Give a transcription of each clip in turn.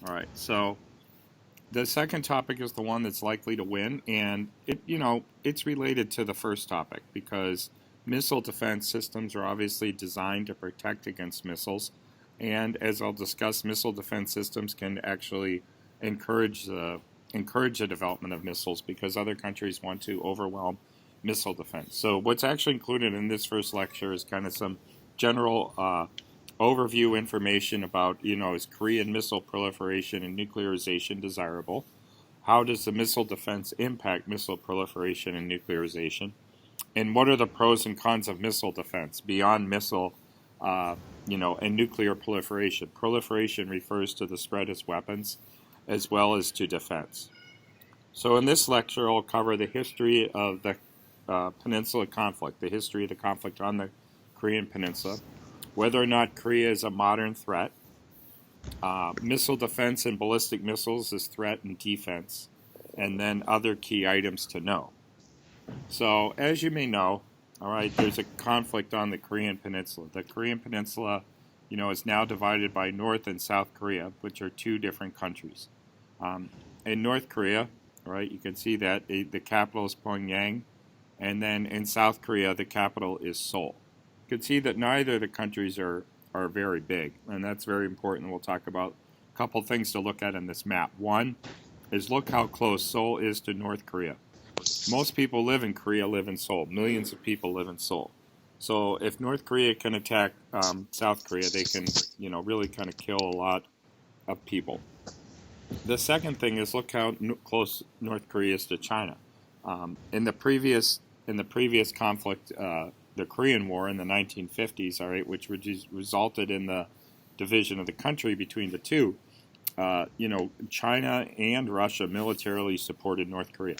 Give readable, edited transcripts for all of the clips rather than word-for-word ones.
All right, so the second topic is the one that's likely to win, and it's related to the first topic because missile defense systems are obviously designed to protect against missiles, and as I'll discuss, missile defense systems can actually encourage the development of missiles because other countries want to overwhelm missile defense. So what's actually included in this first lecture is kind of some general overview information about, is Korean missile proliferation and nuclearization desirable? How does the missile defense impact missile proliferation and nuclearization? And what are the pros and cons of missile defense beyond missile, and nuclear proliferation? Proliferation refers to the spread of weapons as well as to defense. So in this lecture, I'll cover the history of the Peninsula conflict, the history of the conflict on the Korean Peninsula, whether or not Korea is a modern threat, missile defense and ballistic missiles as threat and defense, and then other key items to know. So as you may know, all right, there's a conflict on the Korean Peninsula. The Korean Peninsula, is now divided by North and South Korea, which are two different countries. In North Korea, all right, you can see that the capital is Pyongyang, and then in South Korea, the capital is Seoul. You can see that neither of the countries are very big, and that's very important. We'll talk about a couple things to look at in this map. One is look how close Seoul is to North Korea. Most people live in Korea live in Seoul. Millions of people live in Seoul. So if North Korea can attack South Korea, they can, really kind of kill a lot of people. The second thing is look how close North Korea is to China. In the previous conflict, the Korean War in the 1950s, all right, which resulted in the division of the country between the two, China and Russia militarily supported North Korea.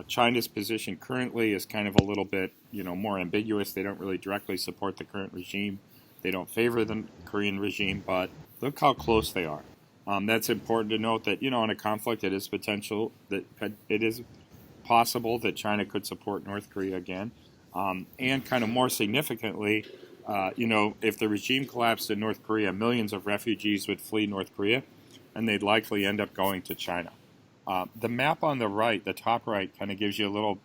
China's position currently is kind of a little bit, more ambiguous. They don't really directly support the current regime. They don't favor the Korean regime, but look how close they are. That's important to note that, in a conflict, it is possible that China could support North Korea again. And kind of more significantly, if the regime collapsed in North Korea, millions of refugees would flee North Korea, and they'd likely end up going to China. The map on the right, the top right, kind of gives you a little,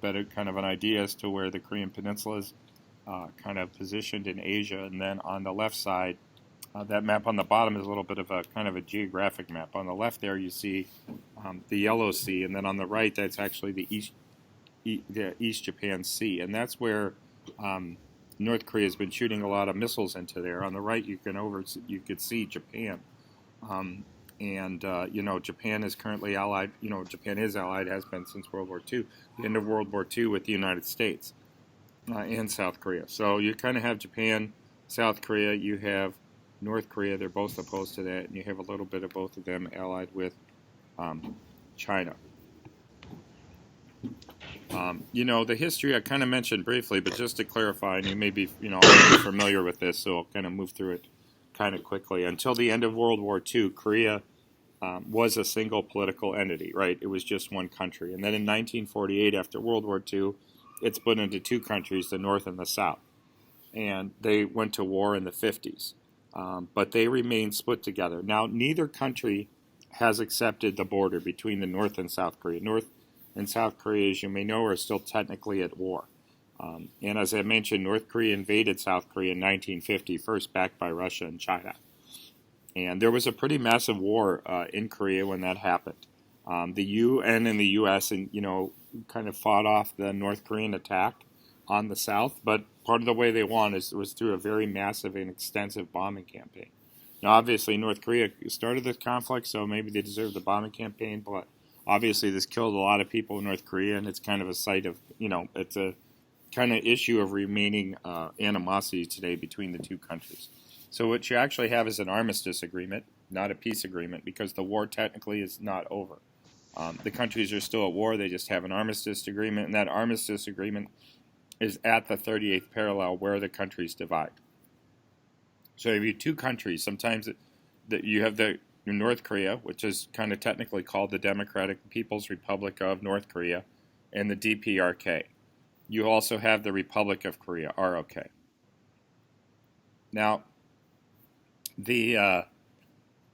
better kind of an idea as to where the Korean Peninsula is kind of positioned in Asia. And then on the left side, that map on the bottom is a little bit of a kind of a geographic map. On the left there, you see the Yellow Sea, and then on the right, that's actually the East Japan Sea, and that's where North Korea has been shooting a lot of missiles into there. On the right, you could see Japan. Japan is currently allied. Japan is allied, has been since World War II, the end of World War II, with the United States and South Korea. So you kind of have Japan, South Korea, you have North Korea. They're both opposed to that, and you have a little bit of both of them allied with China. The history I kind of mentioned briefly, but just to clarify, and you may be, familiar with this, so I'll kind of move through it kind of quickly. Until the end of World War II, Korea was a single political entity, right? It was just one country. And then in 1948, after World War II, it split into two countries, the North and the South. And they went to war in the 50s. But they remained split together. Now, neither country has accepted the border between the North and South Korea. North and South Korea, as you may know, are still technically at war. And as I mentioned, North Korea invaded South Korea in 1950, first backed by Russia and China. And there was a pretty massive war in Korea when that happened. The UN and the U.S. kind of fought off the North Korean attack on the South, but part of the way they won was through a very massive and extensive bombing campaign. Now, obviously, North Korea started this conflict, so maybe they deserved the bombing campaign, but obviously this killed a lot of people in North Korea, and it's kind of a site of, it's a kind of issue of remaining animosity today between the two countries. So what you actually have is an armistice agreement, not a peace agreement, because the war technically is not over. The countries are still at war, they just have an armistice agreement, and that armistice agreement is at the 38th parallel where the countries divide. So you have two countries. Sometimes you have the North Korea, which is kind of technically called the Democratic People's Republic of North Korea, and the DPRK. You also have the Republic of Korea, ROK. Now, the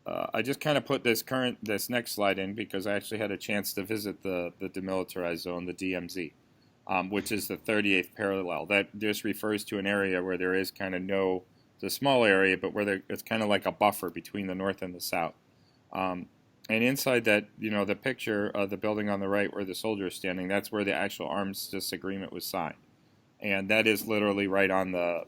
I just kind of put this next slide in because I actually had a chance to visit the demilitarized zone, the DMZ, which is the 38th parallel. That just refers to an area where there is kind of it's a small area, but where it's kind of like a buffer between the north and the south. And inside that, the picture of the building on the right where the soldier is standing, that's where the actual armistice agreement was signed. And that is literally right on the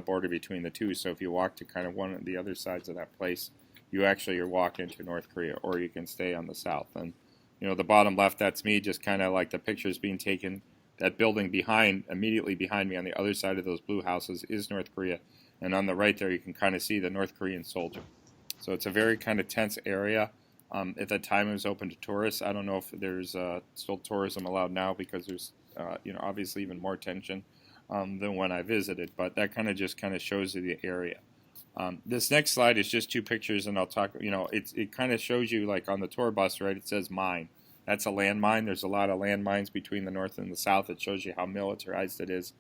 border between the two. So if you walk to kind of one of the other sides of that place, you're walking to North Korea, or you can stay on the south. And the bottom left, that's me, just kind of like the pictures being taken. That building immediately behind me on the other side of those blue houses is North Korea. And on the right there, you can kind of see the North Korean soldier. So it's a very kind of tense area. At that time, it was open to tourists. I don't know if there's still tourism allowed now because there's, obviously even more tension than when I visited. But that kind of shows you the area. This next slide is just two pictures, and I'll talk. It kind of shows you, like on the tour bus, right? It says mine. That's a landmine. There's a lot of landmines between the north and the south. It shows you how militarized it is.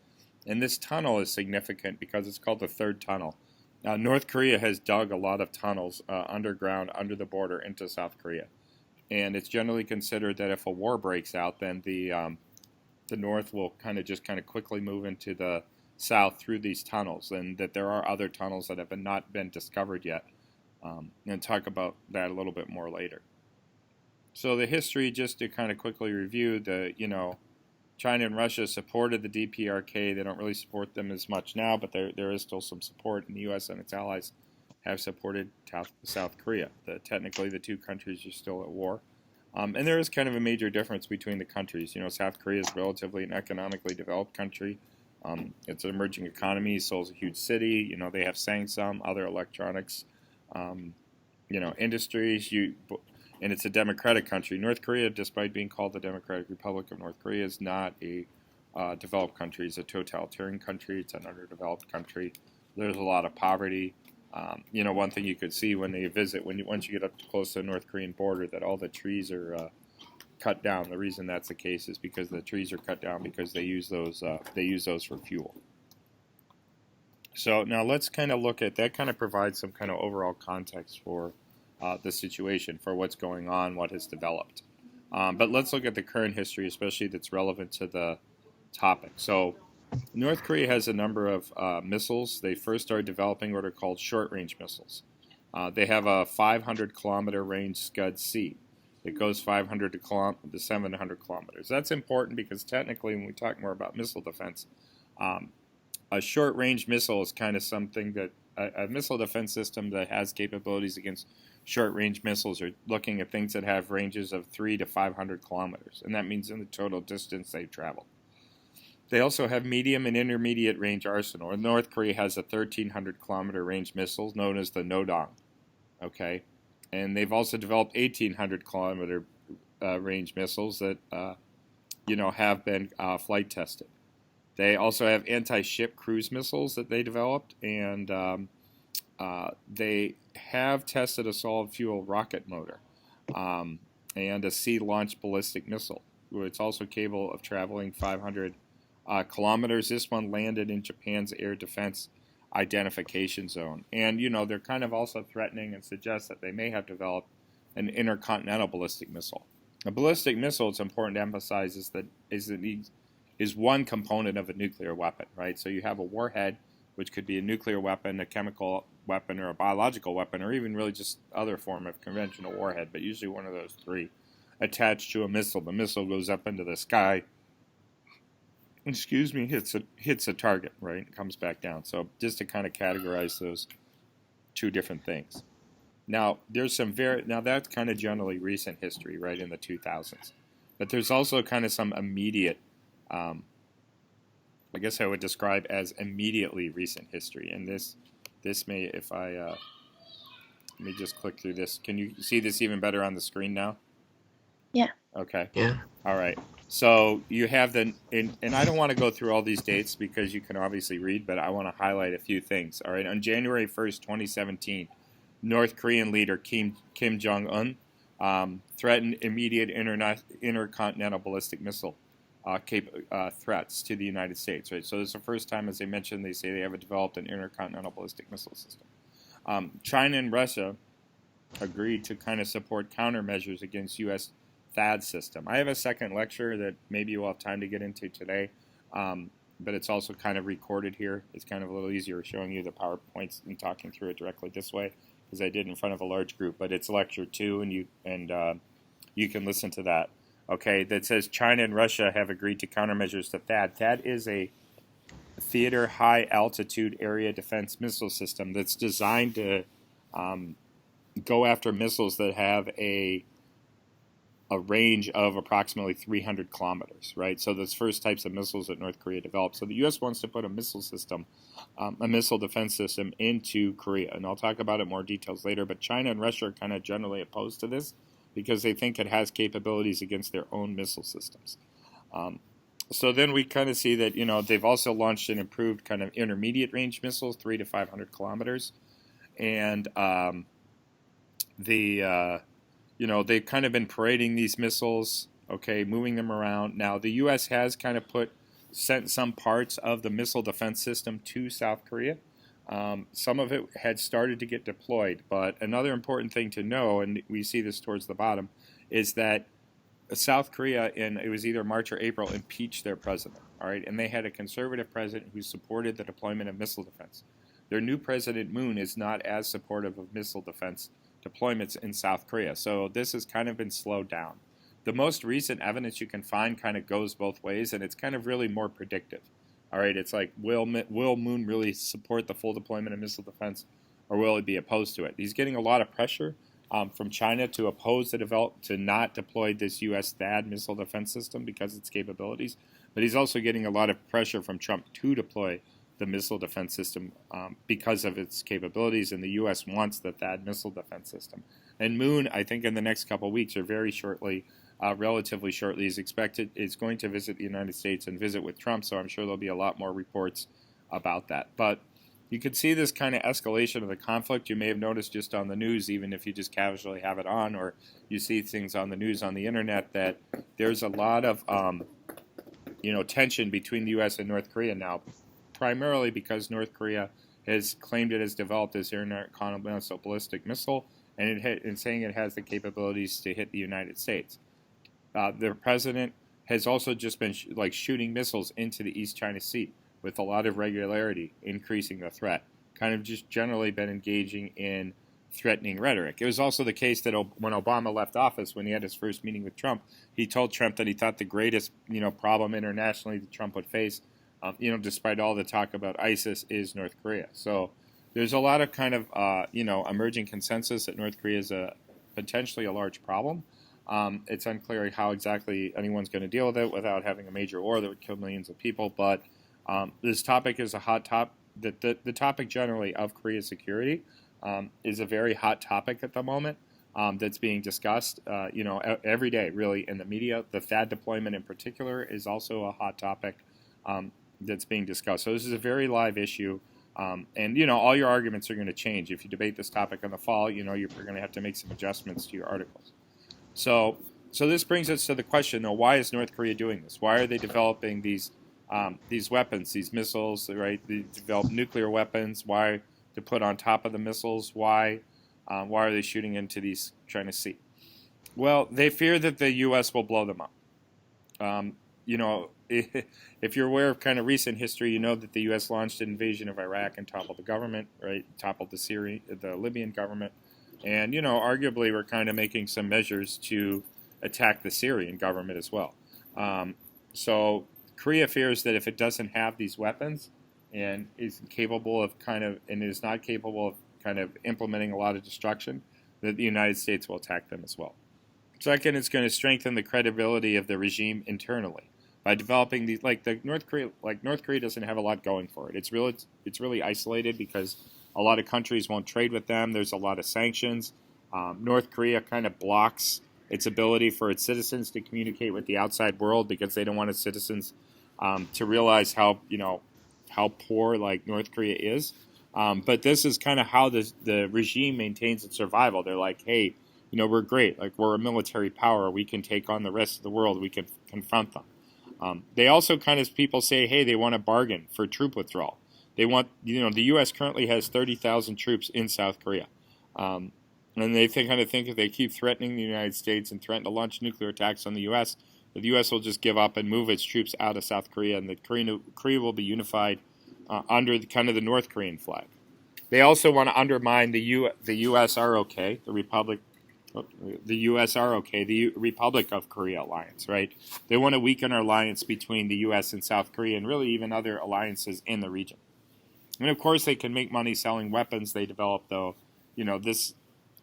And this tunnel is significant because it's called the third tunnel. North Korea has dug a lot of tunnels underground under the border into South Korea. And it's generally considered that if a war breaks out, then the North will kind of quickly move into the south through these tunnels, and that there are other tunnels that have not been discovered yet. And talk about that a little bit more later. So the history, just to kind of quickly review, China and Russia supported the DPRK. They don't really support them as much now, but there is still some support, and the U.S. and its allies have supported South Korea. Technically, the two countries are still at war. And there is kind of a major difference between the countries. South Korea is relatively an economically developed country. It's an emerging economy. Seoul's a huge city. They have Samsung, other electronics, industries. And it's a democratic country. North Korea, despite being called the Democratic Republic of North Korea, is not a developed country. It's a totalitarian country. It's an underdeveloped country. There's a lot of poverty. One thing you could see when they visit, once you get up close to the North Korean border, that all the trees are cut down. The reason that's the case is because the trees are cut down because they use those for fuel. So now let's kind of look at that. Kind of provides some kind of overall context for the situation, for what's going on, what has developed. But let's look at the current history, especially that's relevant to the topic. So North Korea has a number of missiles. They first started developing what are called short-range missiles. They have a 500-kilometer range Scud-C. It goes 500 to 700 kilometers. That's important because technically, when we talk more about missile defense, a short-range missile is kind of something that a missile defense system that has capabilities against short-range missiles are looking at things that have ranges of 300 to 500 kilometers, and that means in the total distance they travel. They also have medium and intermediate range arsenal. North Korea has a 1,300-kilometer range missile known as the Nodong. Okay, and they've also developed 1,800-kilometer range missiles that have been flight tested. They also have anti-ship cruise missiles that they developed, and they have tested a solid fuel rocket motor and a sea-launched ballistic missile. It's also capable of traveling 500 kilometers. This one landed in Japan's air defense identification zone. And, they're kind of also threatening and suggest that they may have developed an intercontinental ballistic missile. A ballistic missile, it's important to emphasize, is one component of a nuclear weapon, right? So you have a warhead, which could be a nuclear weapon, a chemical weapon, or a biological weapon, or even really just other form of conventional warhead, but usually one of those three, attached to a missile. The missile goes up into the sky, hits a target, right? It comes back down. So just to kind of categorize those two different things. Now, that's kind of generally recent history, right, in the 2000s. But there's also kind of some immediate, I guess I would describe as immediately recent history. And this may, let me just click through this. Can you see this even better on the screen now? Yeah. Okay. Yeah. All right. So you have and I don't want to go through all these dates because you can obviously read, but I want to highlight a few things. All right. On January 1st, 2017, North Korean leader Kim Jong-un threatened immediate intercontinental ballistic missile threats to the United States. Right. So this is the first time, as they mentioned, they say they have developed an intercontinental ballistic missile system. China and Russia agreed to kind of support countermeasures against U.S. THAAD system. I have a second lecture that maybe we'll have time to get into today, but it's also kind of recorded here. It's kind of a little easier showing you the PowerPoints and talking through it directly this way, because I did in front of a large group. But it's lecture 2, and you can listen to that. Okay, that says China and Russia have agreed to countermeasures to THAAD. THAAD is a theater high altitude area defense missile system that's designed to go after missiles that have a range of approximately 300 kilometers, right? So those first types of missiles that North Korea developed. So the U.S. wants to put a missile system, a missile defense system into Korea, and I'll talk about it more details later. But China and Russia are kind of generally opposed to this because they think it has capabilities against their own missile systems. So then we kind of see that, you know, they've also launched an improved kind of intermediate range missiles, 300 to 500 kilometers, and you know, they've kind of been parading these missiles, okay, moving them around. Now, the U.S. has kind of sent some parts of the missile defense system to South Korea. Some of it had started to get deployed, but another important thing to know, and we see this towards the bottom, is that South Korea, it was either March or April, impeached their president, all right, and they had a conservative president who supported the deployment of missile defense. Their new president, Moon, is not as supportive of missile defense deployments in South Korea. So this has kind of been slowed down. The most recent evidence you can find kind of goes both ways, and it's kind of really more predictive. All right, it's like, will Moon really support the full deployment of missile defense, or will he be opposed to it? He's getting a lot of pressure from China to oppose to not deploy this U.S. THAAD missile defense system because of its capabilities, but he's also getting a lot of pressure from Trump to deploy the missile defense system because of its capabilities, and the U.S. wants the THAAD missile defense system. And Moon, I think in the next couple of weeks or very shortly, relatively shortly, is going to visit the United States and visit with Trump, so I'm sure there'll be a lot more reports about that. But you can see this kind of escalation of the conflict. You may have noticed just on the news, even if you just casually have it on, or you see things on the news on the internet, that there's a lot of tension between the U.S. and North Korea now, primarily because North Korea has claimed it has developed this intercontinental ballistic missile, and saying it has the capabilities to hit the United States. The president has also just been shooting missiles into the East China Sea with a lot of regularity, increasing the threat. Kind of just generally been engaging in threatening rhetoric. It was also the case that when Obama left office, when he had his first meeting with Trump, he told Trump that he thought the greatest problem internationally that Trump would face, despite all the talk about ISIS, is North Korea. So there's a lot of kind of emerging consensus that North Korea is potentially a large problem. It's unclear how exactly anyone's going to deal with it without having a major war that would kill millions of people. But this topic is a hot topic. The topic generally of Korea's security is a very hot topic at the moment that's being discussed, every day, really, in the media. The THAAD deployment in particular is also a hot topic that's being discussed. So this is a very live issue. And all your arguments are going to change. If you debate this topic in the fall, you're going to have to make some adjustments to your articles. So this brings us to the question, though, why is North Korea doing this? Why are they developing these weapons, these missiles, right? They develop nuclear weapons. Why to put on top of the missiles? Why are they shooting into these China Sea? Well, they fear that the U.S. will blow them up. If you're aware of kind of recent history, you know that the U.S. launched an invasion of Iraq and toppled the government, right? Toppled the Libyan government. And, arguably we're kind of making some measures to attack the Syrian government as well. So Korea fears that if it doesn't have these weapons and is not capable of kind of implementing a lot of destruction, that the United States will attack them as well. Second, it's going to strengthen the credibility of the regime internally by developing these. North Korea doesn't have a lot going for it. It's really isolated because a lot of countries won't trade with them. There's a lot of sanctions. North Korea kind of blocks its ability for its citizens to communicate with the outside world because they don't want its citizens to realize how poor North Korea is. But this is kind of how the regime maintains its survival. They're like, hey, we're great. We're a military power. We can take on the rest of the world. We can confront them. They also people say, hey, they want a bargain for troop withdrawal. They want, the U.S. currently has 30,000 troops in South Korea. And they kind of think if they keep threatening the United States and threaten to launch nuclear attacks on the U.S., that the U.S. will just give up and move its troops out of South Korea, and that Korea will be unified under kind of the North Korean flag. They also want to undermine the USROK, the Republic of Korea alliance, right? They want to weaken our alliance between the U.S. and South Korea, and really even other alliances in the region. And of course, they can make money selling weapons they develop, though.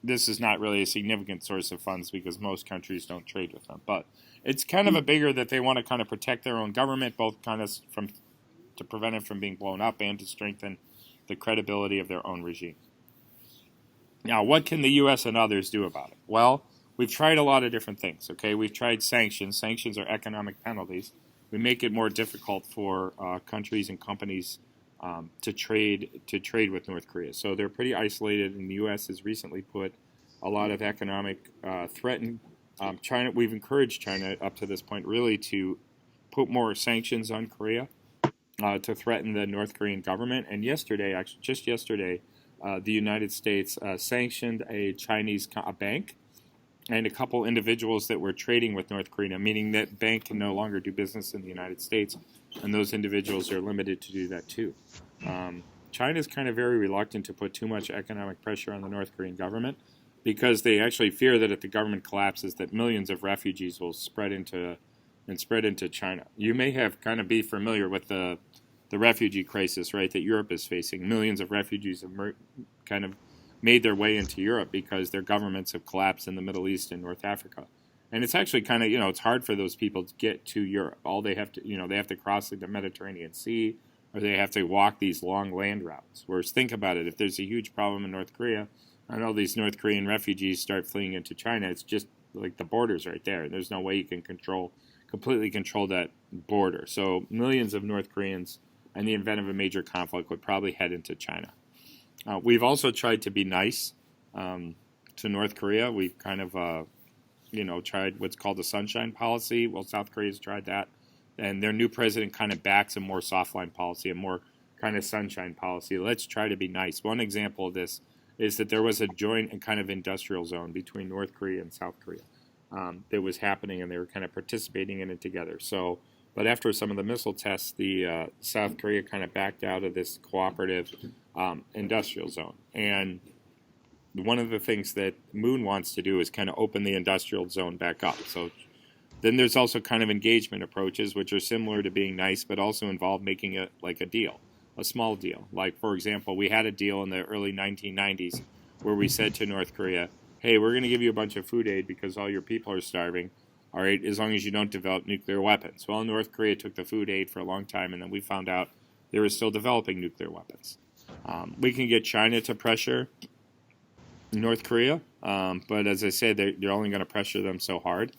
This is not really a significant source of funds because most countries don't trade with them. But it's kind of a bigger that they want to kind of protect their own government, both kind of to prevent it from being blown up and to strengthen the credibility of their own regime. Now, what can the U.S. and others do about it? Well, we've tried a lot of different things, okay? We've tried sanctions. Sanctions are economic penalties. We make it more difficult for countries and companies to trade with North Korea. So they're pretty isolated, and the U.S. has recently put a lot of economic threat in China. We've encouraged China up to this point really to put more sanctions on Korea to threaten the North Korean government. And yesterday, actually just yesterday, the United States sanctioned a Chinese bank and a couple individuals that were trading with North Korea, meaning that bank can no longer do business in the United States, and those individuals are limited to do that too. China is kind of very reluctant to put too much economic pressure on the North Korean government because they actually fear that if the government collapses, that millions of refugees will spread into China. You may have kind of be familiar with the refugee crisis, right, that Europe is facing. Millions of refugees have kind of made their way into Europe because their governments have collapsed in the Middle East and North Africa. And it's actually kind of, it's hard for those people to get to Europe. All they have to, they have to cross the Mediterranean Sea, or they have to walk these long land routes. Whereas think about it, if there's a huge problem in North Korea, and all these North Korean refugees start fleeing into China, it's just like the border's right there. There's no way you can completely control that border. So millions of North Koreans, in the event of a major conflict, would probably head into China. We've also tried to be nice to North Korea. We've kind of, tried what's called the Sunshine Policy. Well, South Korea's tried that. And their new president kind of backs a more soft-line policy, a more kind of sunshine policy. Let's try to be nice. One example of this is that there was a joint and kind of industrial zone between North Korea and South Korea that was happening, and they were kind of participating in it together. But after some of the missile tests, the South Korea kind of backed out of this cooperative industrial zone. And one of the things that Moon wants to do is kind of open the industrial zone back up. So then there's also kind of engagement approaches, which are similar to being nice, but also involve making it like a deal, a small deal. Like, for example, we had a deal in the early 1990s where we said to North Korea, hey, we're going to give you a bunch of food aid because all your people are starving, all right, as long as you don't develop nuclear weapons. Well, North Korea took the food aid for a long time, and then we found out they were still developing nuclear weapons. We can get China to pressure North Korea, but as I said, they're only going to pressure them so hard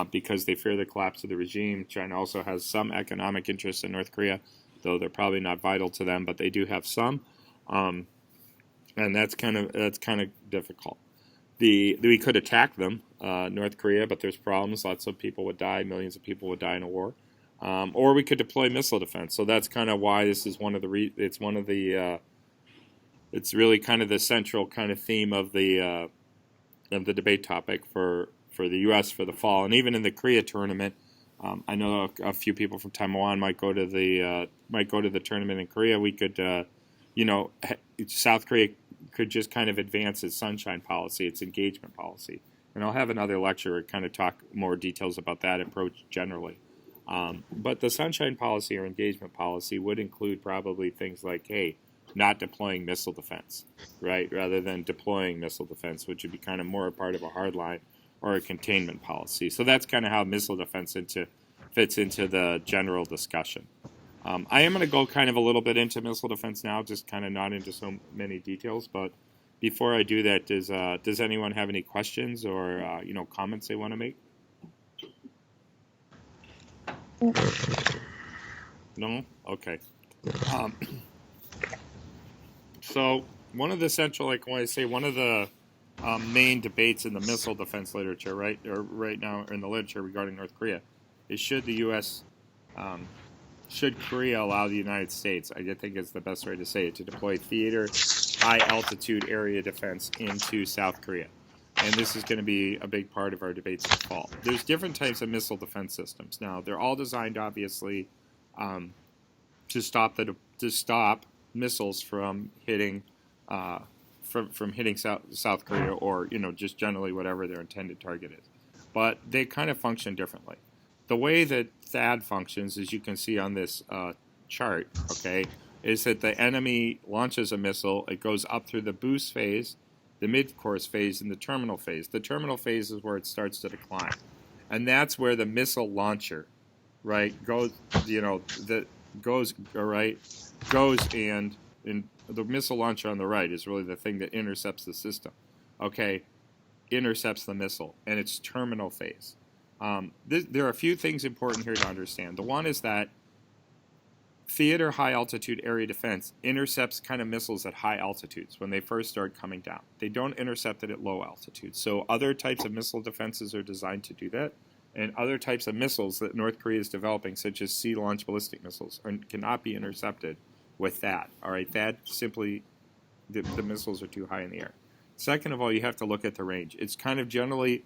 because they fear the collapse of the regime. China also has some economic interest in North Korea, though they're probably not vital to them, but they do have some, and that's kind of difficult. We could attack them, North Korea, but there's problems. Lots of people would die. Millions of people would die in a war. Or we could deploy missile defense. So that's kind of why this is it's really kind of the central kind of theme of the debate topic for the U.S. for the fall. And even in the Korea tournament, I know a few people from Taiwan might go to the tournament in Korea. We could, South Korea could just kind of advance its sunshine policy, its engagement policy. And I'll have another lecture where I kind of talk more details about that approach generally. But the sunshine policy or engagement policy would include probably things like, hey, not deploying missile defense, right, rather than deploying missile defense, which would be kind of more a part of a hard line or a containment policy. So that's kind of how missile defense fits into the general discussion. I am going to go kind of a little bit into missile defense now, just kind of not into so many details. But before I do that, does anyone have any questions or comments they want to make? No? Okay. So one of the central, one of the main debates in the missile defense literature, right now in the literature regarding North Korea, is should the U.S. Should Korea allow the United States, I think is the best way to say it, to deploy theater high altitude area defense into South Korea. And this is going to be a big part of our debates in the fall. There's different types of missile defense systems. Now, they're all designed, obviously, to stop missiles from hitting South Korea, or just generally whatever their intended target is. But they kind of function differently. The way that THAAD functions, as you can see on this chart, okay, is that the enemy launches a missile. It goes up through the boost phase, the mid-course phase, and the terminal phase. The terminal phase is where it starts to decline, and that's where the missile launcher, right, goes. Goes and the missile launcher on the right is really the thing that intercepts the system. Okay, intercepts the missile and its terminal phase. There are a few things important here to understand. The one is that theater high altitude area defense intercepts kind of missiles at high altitudes when they first start coming down. They don't intercept it at low altitudes. So other types of missile defenses are designed to do that. And other types of missiles that North Korea is developing, such as sea-launched ballistic missiles, cannot be intercepted with that. All right, that simply, the missiles are too high in the air. Second of all, you have to look at the range. It's kind of generally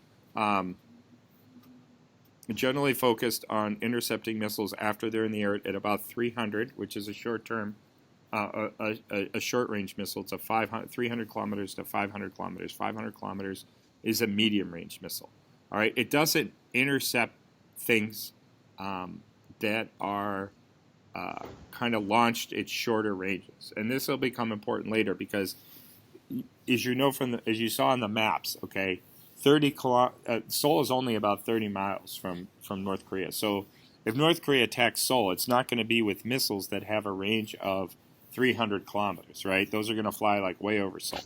focused on intercepting missiles after they're in the air at about 300, which is a short-term, a short-range missile. It's a 300 kilometers to 500 kilometers. 500 kilometers is a medium-range missile. All right, it doesn't intercept things that are kind of launched at shorter ranges, and this will become important later because, as you know as you saw on the maps, okay, Seoul is only about 30 miles from North Korea. So if North Korea attacks Seoul, it's not going to be with missiles that have a range of 300 kilometers, right? Those are going to fly like way over Seoul.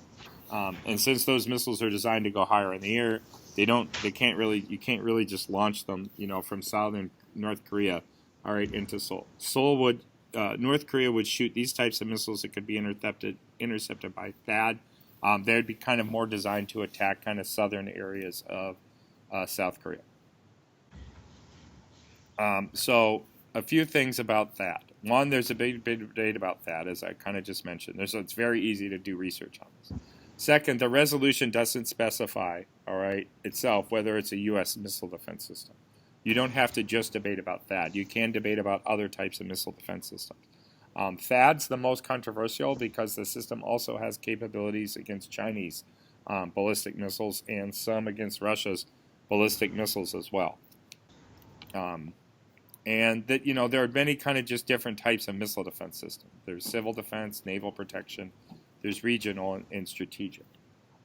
And since those missiles are designed to go higher in the air, you can't really just launch them, from southern North Korea, all right, into Seoul. North Korea would shoot these types of missiles that could be intercepted by THAAD. They'd be kind of more designed to attack kind of southern areas of South Korea. So a few things about THAAD. One, there's a big debate about THAAD, as I kind of just mentioned. It's very easy to do research on this. Second, the resolution doesn't specify, all right, itself whether it's a U.S. missile defense system. You don't have to just debate about THAAD. You can debate about other types of missile defense systems. THAAD's the most controversial because the system also has capabilities against Chinese ballistic missiles and some against Russia's ballistic missiles as well. And that there are many kind of just different types of missile defense systems. There's civil defense, naval protection. There's regional and strategic.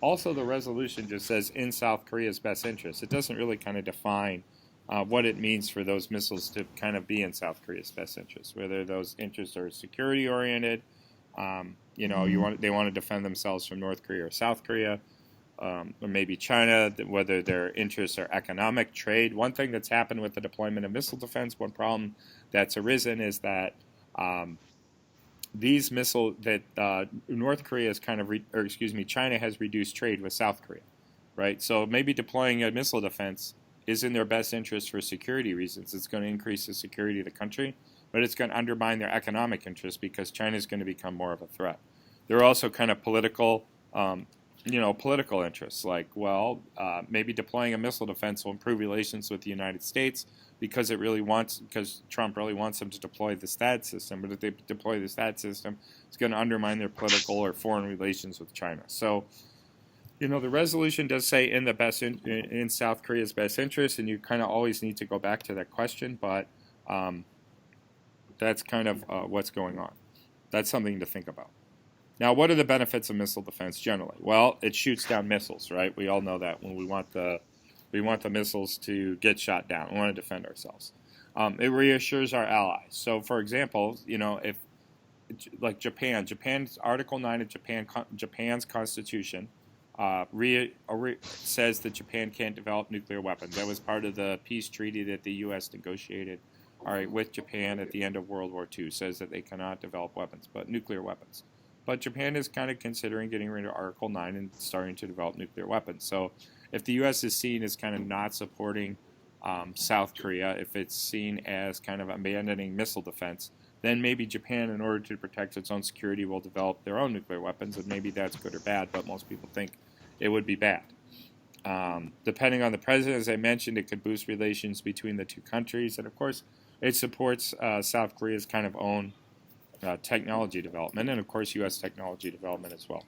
Also, the resolution just says in South Korea's best interest. It doesn't really kind of define what it means for those missiles to kind of be in South Korea's best interest, whether those interests are security oriented, they want to defend themselves from North Korea or South Korea, or maybe China, whether their interests are economic, trade. One thing that's happened with the deployment of missile defense, one problem that's arisen is that these missiles that North Korea is China has reduced trade with South Korea, right? So maybe deploying a missile defense is in their best interest for security reasons. It's going to increase the security of the country, but it's going to undermine their economic interests because China is going to become more of a threat. There are also kind of political interests, like, maybe deploying a missile defense will improve relations with the United States because Trump really wants them to deploy the THAAD system. But if they deploy the THAAD system, it's going to undermine their political or foreign relations with China. So, the resolution does say in South Korea's best interest, and you kind of always need to go back to that question. But that's kind of what's going on. That's something to think about. Now, what are the benefits of missile defense generally? Well, it shoots down missiles, right? We all know that when we want the missiles to get shot down. We want to defend ourselves. It reassures our allies. So, for example, if like Japan's Article 9 of Japan's Constitution says that Japan can't develop nuclear weapons. That was part of the peace treaty that the U.S. negotiated, all right, with Japan at the end of World War II. Says that they cannot develop weapons, but nuclear weapons. But Japan is kind of considering getting rid of Article 9 and starting to develop nuclear weapons. So if the U.S. is seen as kind of not supporting South Korea, if it's seen as kind of abandoning missile defense, then maybe Japan, in order to protect its own security, will develop their own nuclear weapons, and maybe that's good or bad, but most people think it would be bad. Depending on the president, as I mentioned, it could boost relations between the two countries, and of course, it supports South Korea's kind of own technology development, and of course, U.S. technology development as well.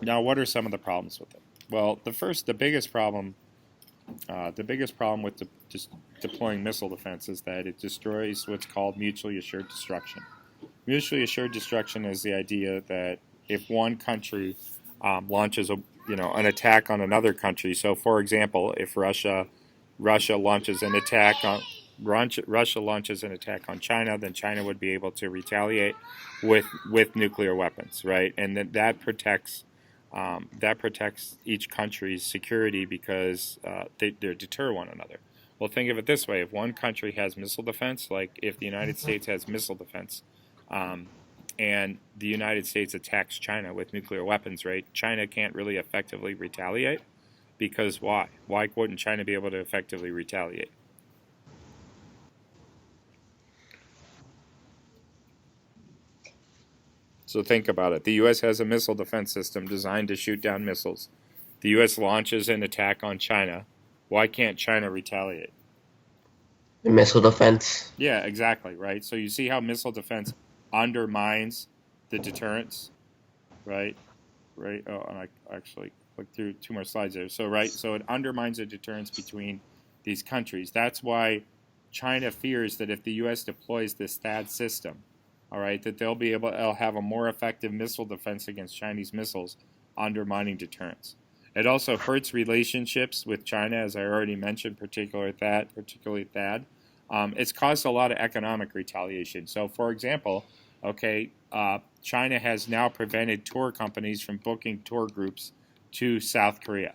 Now, what are some of the problems with it? Well, the biggest problem with just deploying missile defense is that it destroys what's called mutually assured destruction. Mutually assured destruction is the idea that if one country launches an attack on another country. So, for example, if Russia launches an attack on China, then China would be able to retaliate with nuclear weapons, right? And that protects each country's security because they deter one another. Well, think of it this way: if one country has missile defense, like if the United States has missile defense, and the United States attacks China with nuclear weapons, right? China can't really effectively retaliate because why? Why wouldn't China be able to effectively retaliate? So think about it. The U.S. has a missile defense system designed to shoot down missiles. The U.S. launches an attack on China. Why can't China retaliate? Missile defense. Yeah, exactly, right? So you see how missile defense undermines the deterrence, right? Right. Oh, and I actually clicked through 2 more slides there. So it undermines the deterrence between these countries. That's why China fears that if the U.S. deploys this THAAD system, all right, that they'll have a more effective missile defense against Chinese missiles, undermining deterrence. It also hurts relationships with China, as I already mentioned, particularly THAAD. It's caused a lot of economic retaliation. So, for example, China has now prevented tour companies from booking tour groups to South Korea,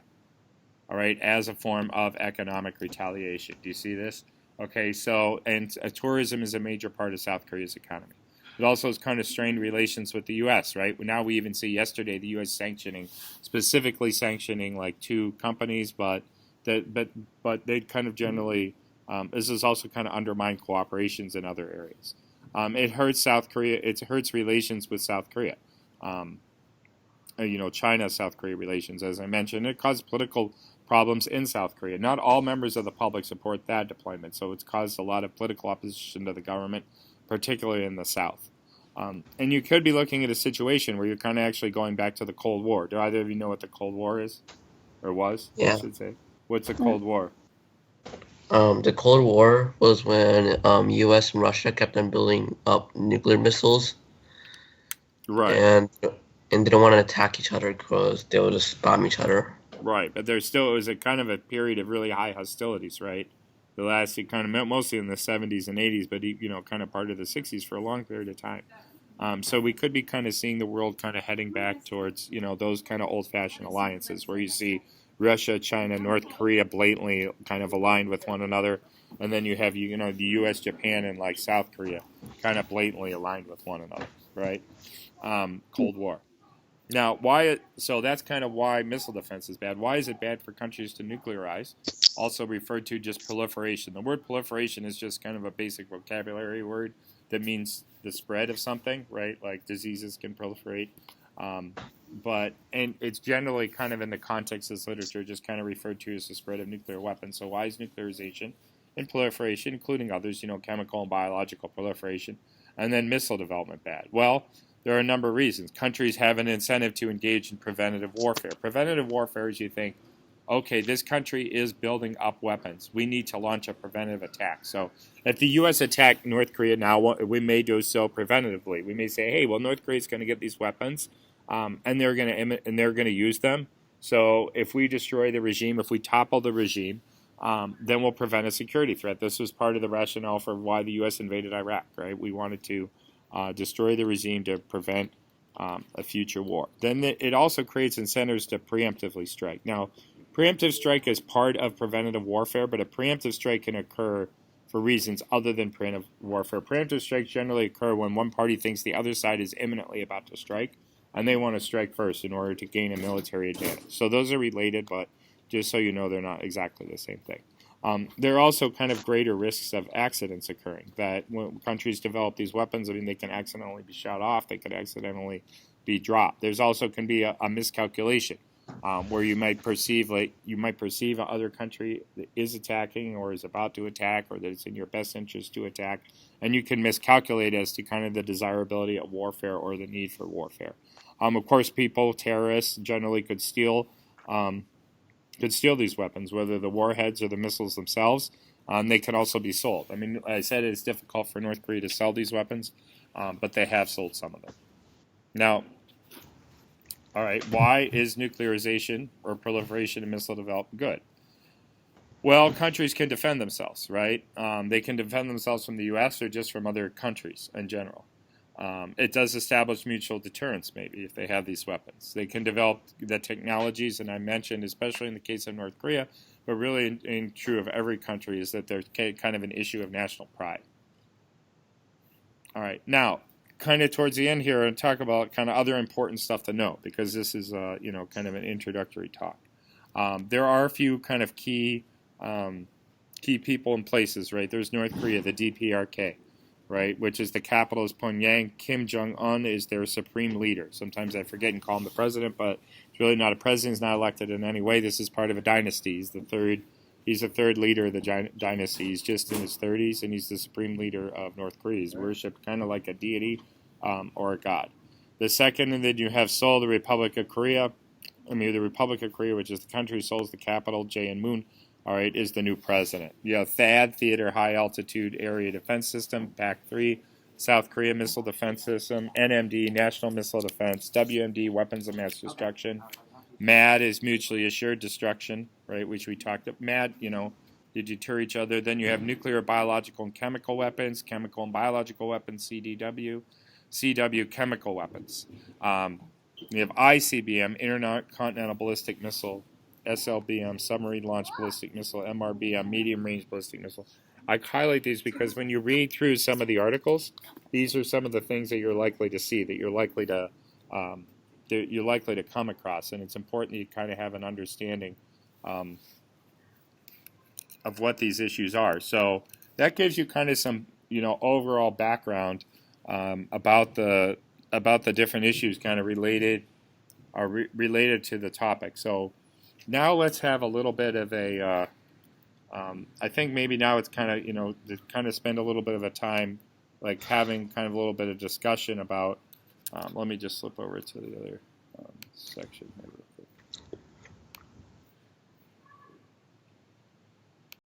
all right, as a form of economic retaliation. Do you see this? Okay, so, and tourism is a major part of South Korea's economy. It also has kind of strained relations with the U.S., right? Now we even see yesterday the U.S. specifically sanctioning like 2 companies, but they kind of generally, this has also kind of undermined cooperations in other areas. It hurts South Korea. It hurts relations with South Korea. China-South Korea relations, as I mentioned. It caused political problems in South Korea. Not all members of the public support that deployment, so it's caused a lot of political opposition to the government, particularly in the South. And you could be looking at a situation where you're kind of actually going back to the Cold War. Do either of you know what the Cold War is? Or was, Yeah. I should say. What's the Cold War? The Cold War was when U.S. and Russia kept on building up nuclear missiles. Right. And didn't want to attack each other because they would just bomb each other. Right, but it was a kind of a period of really high hostilities, right? It lasted kind of mostly in the 70s and 80s, but kind of part of the 60s for a long period of time. So we could be kind of seeing the world kind of heading back towards those kind of old-fashioned alliances where you see Russia, China, North Korea blatantly kind of aligned with one another, and then you have the U.S., Japan, and like South Korea kind of blatantly aligned with one another, right? Cold War. Now, so that's kind of why missile defense is bad. Why is it bad for countries to nuclearize? Also referred to just proliferation. The word proliferation is just kind of a basic vocabulary word that means the spread of something, right? Like diseases can proliferate. And it's generally kind of in the context of this literature just kind of referred to as the spread of nuclear weapons. So why is nuclearization and proliferation, including others, chemical and biological proliferation, and then missile development bad? Well, there are a number of reasons. Countries have an incentive to engage in preventative warfare. Preventative warfare is you think, okay, this country is building up weapons. We need to launch a preventative attack. So if the U.S. attacked North Korea now, we may do so preventatively. We may say, hey, well, North Korea is going to get these weapons, and they're going to use them. So if we destroy the regime, if we topple the regime, then we'll prevent a security threat. This was part of the rationale for why the U.S. invaded Iraq, right? We wanted to destroy the regime to prevent a future war. Then it also creates incentives to preemptively strike. Now, preemptive strike is part of preventative warfare, but a preemptive strike can occur for reasons other than preemptive warfare. Preemptive strikes generally occur when one party thinks the other side is imminently about to strike, and they want to strike first in order to gain a military advantage. So those are related, but just so you know, they're not exactly the same thing. There are also kind of greater risks of accidents occurring, that when countries develop these weapons, I mean, they can accidentally be shot off, they could accidentally be dropped. There's also can be a miscalculation, where you might perceive other country is attacking or is about to attack, or that it's in your best interest to attack, and you can miscalculate as to kind of the desirability of warfare or the need for warfare. Of course, terrorists generally could steal these weapons, whether the warheads or the missiles themselves. They can also be sold. I mean, I said it's difficult for North Korea to sell these weapons, but they have sold some of them. Now, all right, why is nuclearization or proliferation of missile development good? Well, countries can defend themselves, right? They can defend themselves from the U.S. or just from other countries in general. It does establish mutual deterrence, maybe, if they have these weapons. They can develop the technologies, and I mentioned, especially in the case of North Korea, but really in true of every country, is that there's kind of an issue of national pride. All right, now, kind of towards the end here, I'll talk about kind of other important stuff to know, because this is, kind of an introductory talk. There are a few kind of key people and places, right? There's North Korea, the DPRK, right, which is the capital is Pyongyang. Kim Jong-un is their supreme leader. Sometimes I forget and call him the president, but he's really not a president. He's not elected in any way. This is part of a dynasty. He's the third leader of the dynasty. He's just in his 30s, and he's the supreme leader of North Korea. He's worshipped kind of like a deity or a god. The second, and then you have Seoul, the Republic of Korea. The Republic of Korea, which is the country. Seoul is the capital. Jae-in-moon, all right, is the new president. You have THAAD, Theater High Altitude Area Defense System, PAC-3, South Korea Missile Defense System, NMD, National Missile Defense, WMD, Weapons of Mass Destruction. MAD is Mutually Assured Destruction, right, which we talked about. MAD, they deter each other. Then you have nuclear, biological, and chemical weapons, chemical and biological weapons, CDW, CW, chemical weapons. You have ICBM, Intercontinental Ballistic Missile, SLBM, Submarine Launched Ballistic Missile, MRBM, Medium Range Ballistic Missile. I highlight these because when you read through some of the articles, these are some of the things that you're likely to see, that you're likely to come across, and it's important that you kind of have an understanding of what these issues are. So that gives you kind of some overall background about the different issues kind of related to the topic. So now let's have a little bit of a I think maybe now it's kind of to kind of spend a little bit of a time like having kind of a little bit of discussion about let me just flip over to the other section here real